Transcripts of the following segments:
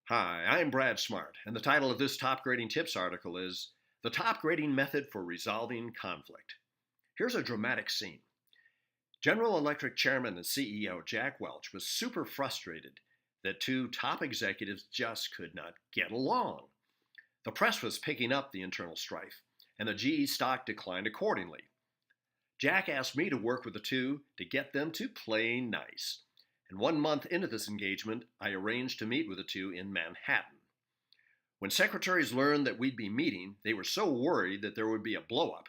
Hi, I'm Brad Smart, and the title of this top grading tips article is The Top Grading Method for Resolving Conflict. Here's a dramatic scene. General Electric Chairman and CEO Jack Welch was super frustrated that two top executives just could not get along. The press was picking up the internal strife, and the GE stock declined accordingly. Jack asked me to work with the two to get them to play nice. And 1 month into this engagement, I arranged to meet with the two in Manhattan. When secretaries learned that we'd be meeting, they were so worried that there would be a blowup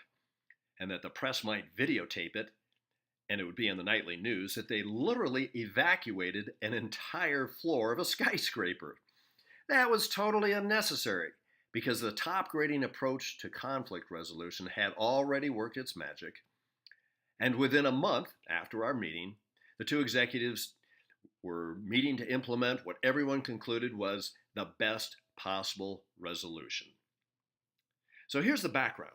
and that the press might videotape it and it would be in the nightly news that they literally evacuated an entire floor of a skyscraper. That was totally unnecessary because the top grading approach to conflict resolution had already worked its magic. And within a month after our meeting, the two executives were meeting to implement what everyone concluded was the best possible resolution. So here's the background.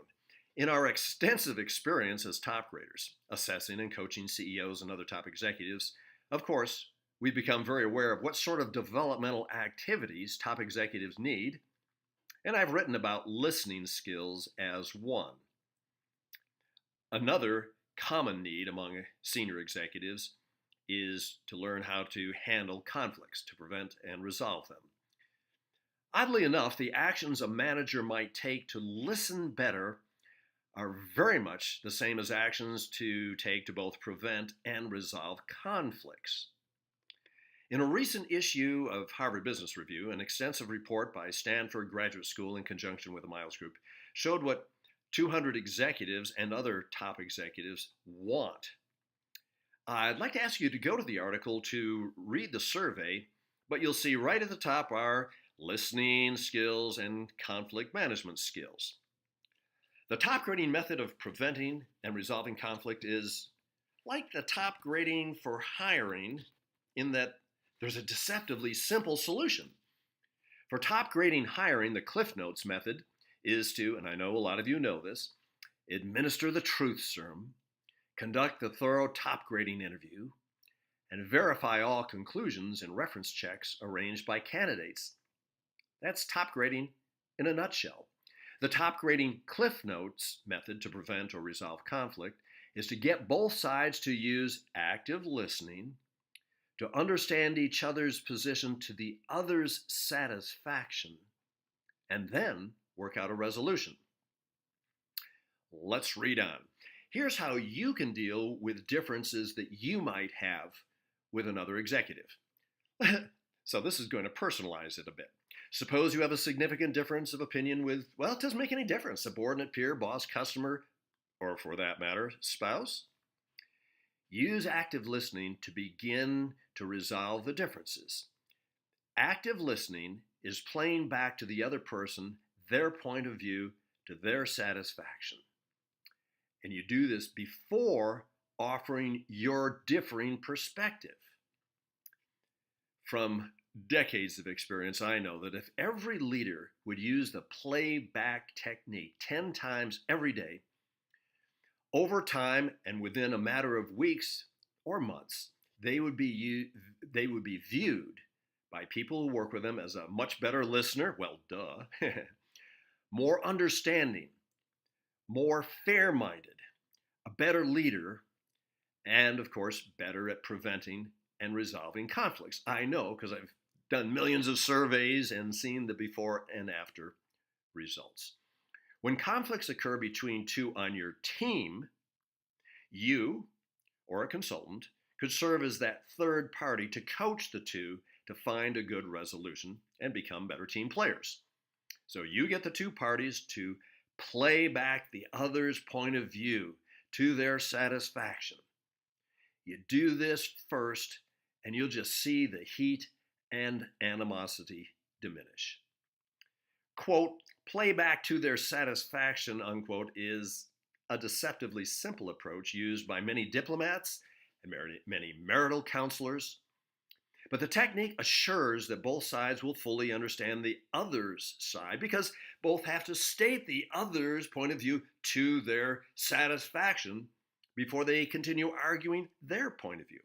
In our extensive experience as top graders, assessing and coaching CEOs and other top executives, of course, we've become very aware of what sort of developmental activities top executives need, and I've written about listening skills as one. Another common need among senior executives is to learn how to handle conflicts, to prevent and resolve them. Oddly enough, the actions a manager might take to listen better are very much the same as actions to take to both prevent and resolve conflicts. In a recent issue of Harvard Business Review, an extensive report by Stanford Graduate School in conjunction with the Miles Group showed what 200 executives and other top executives want. I'd like to ask you to go to the article to read the survey, but you'll see right at the top are listening skills and conflict management skills. The top grading method of preventing and resolving conflict is like the top grading for hiring in that there's a deceptively simple solution. For top grading hiring, the Cliff Notes method is to, and I know a lot of you know this, administer the truth serum, conduct a thorough top grading interview, and verify all conclusions and reference checks arranged by candidates. That's top grading in a nutshell. The top grading Cliff Notes method to prevent or resolve conflict is to get both sides to use active listening, to understand each other's position to the other's satisfaction, and then work out a resolution. Let's read on. Here's how you can deal with differences that you might have with another executive. So this is going to personalize it a bit. Suppose you have a significant difference of opinion with, well, it doesn't make any difference, subordinate, peer, boss, customer, or for that matter, spouse. Use active listening to begin to resolve the differences. Active listening is playing back to the other person their point of view to their satisfaction. And you do this before offering your differing perspective. From decades of experience, I know that if every leader would use the playback technique 10 times every day, over time and within a matter of weeks or months, they would be viewed by people who work with them as a much better listener, well, duh, more understanding, more fair-minded, a better leader, and of course, better at preventing and resolving conflicts. I know because I've done millions of surveys and seen the before and after results. When conflicts occur between two on your team, you or a consultant could serve as that third party to coach the two to find a good resolution and become better team players. So you get the two parties to play back the other's point of view to their satisfaction. You do this first, and you'll just see the heat and animosity diminish. Quote, play back to their satisfaction, unquote, is a deceptively simple approach used by many diplomats and many marital counselors. But the technique assures that both sides will fully understand the other's side because both have to state the other's point of view to their satisfaction before they continue arguing their point of view.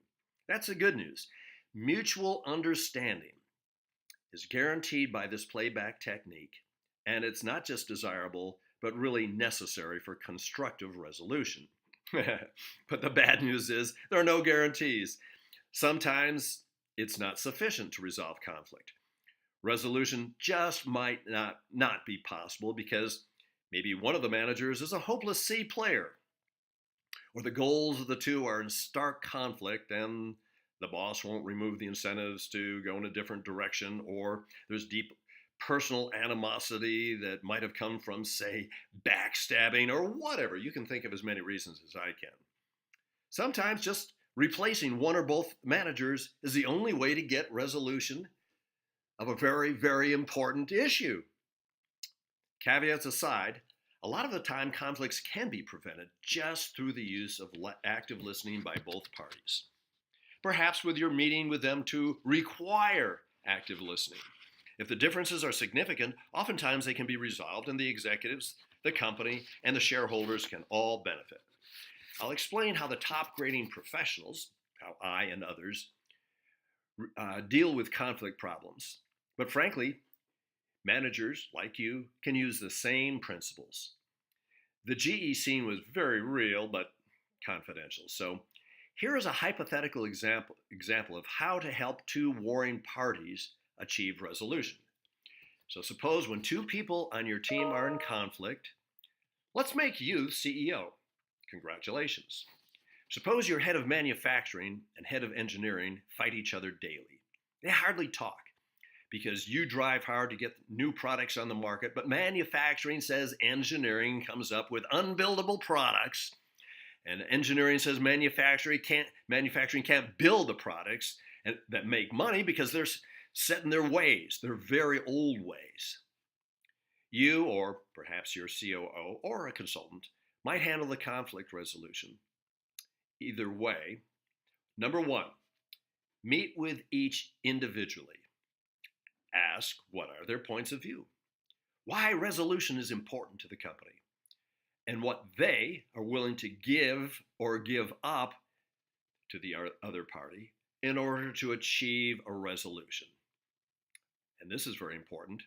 That's the good news. Mutual understanding is guaranteed by this playback technique, and it's not just desirable, but really necessary for constructive resolution. But the bad news is there are no guarantees. Sometimes it's not sufficient to resolve conflict. Resolution just might not be possible because maybe one of the managers is a hopeless C player, or the goals of the two are in stark conflict and the boss won't remove the incentives to go in a different direction, or there's deep personal animosity that might have come from, say, backstabbing or whatever. You can think of as many reasons as I can. Sometimes just replacing one or both managers is the only way to get resolution of a very, very important issue. Caveats aside, a lot of the time conflicts can be prevented just through the use of active listening by both parties. Perhaps with your meeting with them to require active listening. If the differences are significant, oftentimes they can be resolved and the executives, the company, and the shareholders can all benefit. I'll explain how the top grading professionals, how I and others, deal with conflict problems. But frankly, managers like you can use the same principles. The GE scene was very real but confidential. So here is a hypothetical example of how to help two warring parties achieve resolution. So suppose when two people on your team are in conflict, let's make you CEO. Congratulations. Suppose your head of manufacturing and head of engineering fight each other daily. They hardly talk because you drive hard to get new products on the market, but manufacturing says engineering comes up with unbuildable products, and engineering says manufacturing can't build the products that make money because they're set in their ways, their very old ways. You, or perhaps your COO or a consultant, might handle the conflict resolution. Either way, number one, meet with each individually. Ask what are their points of view, why resolution is important to the company, and what they are willing to give or give up to the other party in order to achieve a resolution. And this is very important.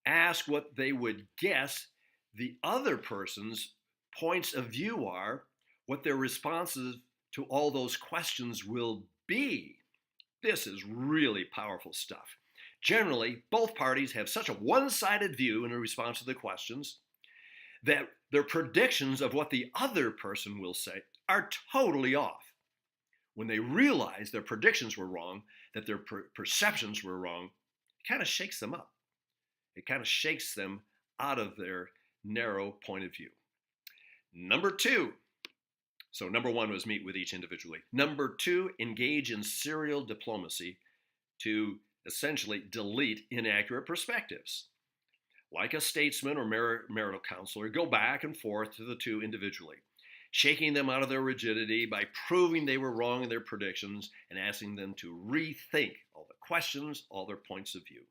Ask what they would guess the other person's points of view are, what their responses to all those questions will be. This is really powerful stuff. Generally, both parties have such a one-sided view in response to the questions that their predictions of what the other person will say are totally off. When they realize their predictions were wrong, that their perceptions were wrong, it kind of shakes them up. It kind of shakes them out of their narrow point of view. Number two, so number one was meet with each individually. Number two, engage in serial diplomacy to essentially delete inaccurate perspectives. Like a statesman or marital counselor, go back and forth to the two individually, shaking them out of their rigidity by proving they were wrong in their predictions and asking them to rethink all the questions, all their points of view.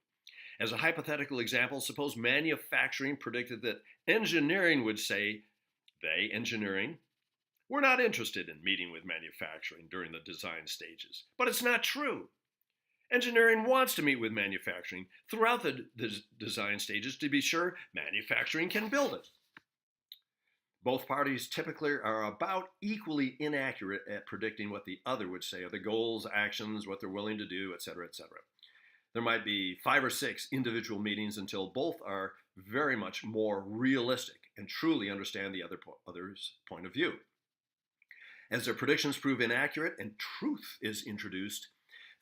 As a hypothetical example, suppose manufacturing predicted that engineering would say, they, engineering, we're not interested in meeting with manufacturing during the design stages. But it's not true. Engineering wants to meet with manufacturing throughout the design stages to be sure manufacturing can build it. Both parties typically are about equally inaccurate at predicting what the other would say, or the goals, actions, what they're willing to do, etc., etc. There might be 5 or 6 individual meetings until both are very much more realistic and truly understand the other's point of view. As their predictions prove inaccurate and truth is introduced,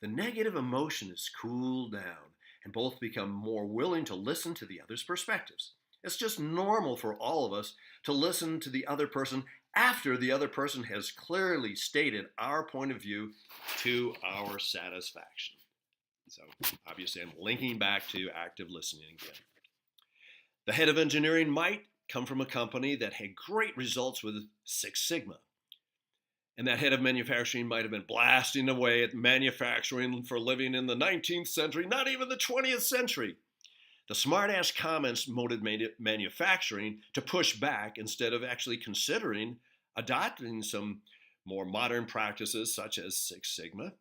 the negative emotion is cooled down and both become more willing to listen to the other's perspectives. It's just normal for all of us to listen to the other person after the other person has clearly stated our point of view to our satisfaction. So obviously I'm linking back to active listening again. The head of engineering might come from a company that had great results with Six Sigma. And that head of manufacturing might have been blasting away at manufacturing for living in the 19th century, not even the 20th century. The smart-ass comments motivated manufacturing to push back instead of actually considering adopting some more modern practices such as Six Sigma.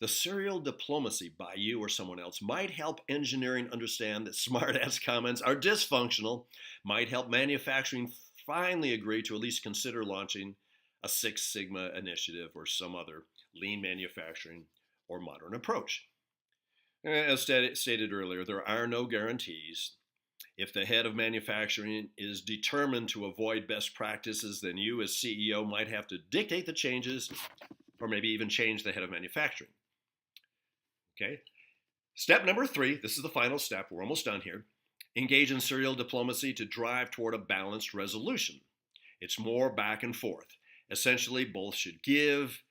The serial diplomacy by you or someone else might help engineering understand that smart-ass comments are dysfunctional, might help manufacturing finally agree to at least consider launching a Six Sigma initiative or some other lean manufacturing or modern approach. As stated earlier, there are no guarantees. If the head of manufacturing is determined to avoid best practices, then you as CEO might have to dictate the changes or maybe even change the head of manufacturing. Okay. Step number 3, this is the final step, we're almost done here. Engage in serial diplomacy to drive toward a balanced resolution. It's more back and forth. Essentially, both should give,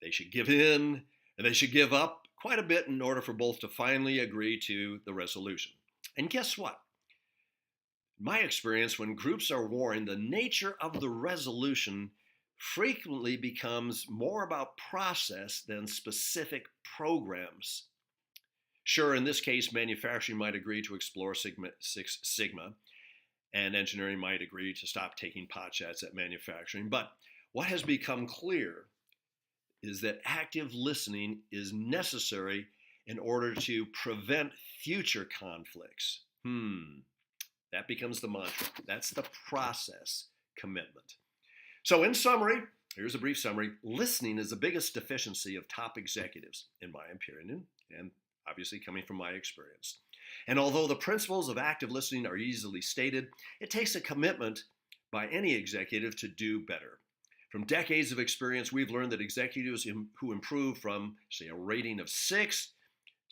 they should give in, and they should give up quite a bit in order for both to finally agree to the resolution. And guess what? In my experience, when groups are warring, the nature of the resolution frequently becomes more about process than specific programs. Sure, in this case, manufacturing might agree to explore Six Sigma, and engineering might agree to stop taking potshots at manufacturing. But what has become clear is that active listening is necessary in order to prevent future conflicts. That becomes the mantra. That's the process commitment. So in summary, here's a brief summary. Listening is the biggest deficiency of top executives, in my opinion, and obviously coming from my experience. And although the principles of active listening are easily stated, it takes a commitment by any executive to do better. From decades of experience, we've learned that executives who improve from, say, a rating of 6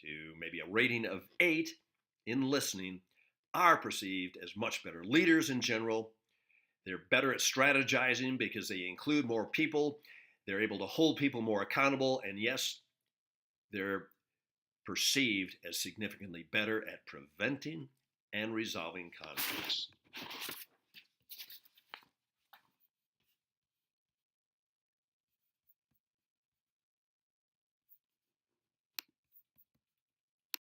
to maybe a rating of 8 in listening are perceived as much better leaders in general. They're better at strategizing because they include more people. They're able to hold people more accountable. And yes, they're perceived as significantly better at preventing and resolving conflicts.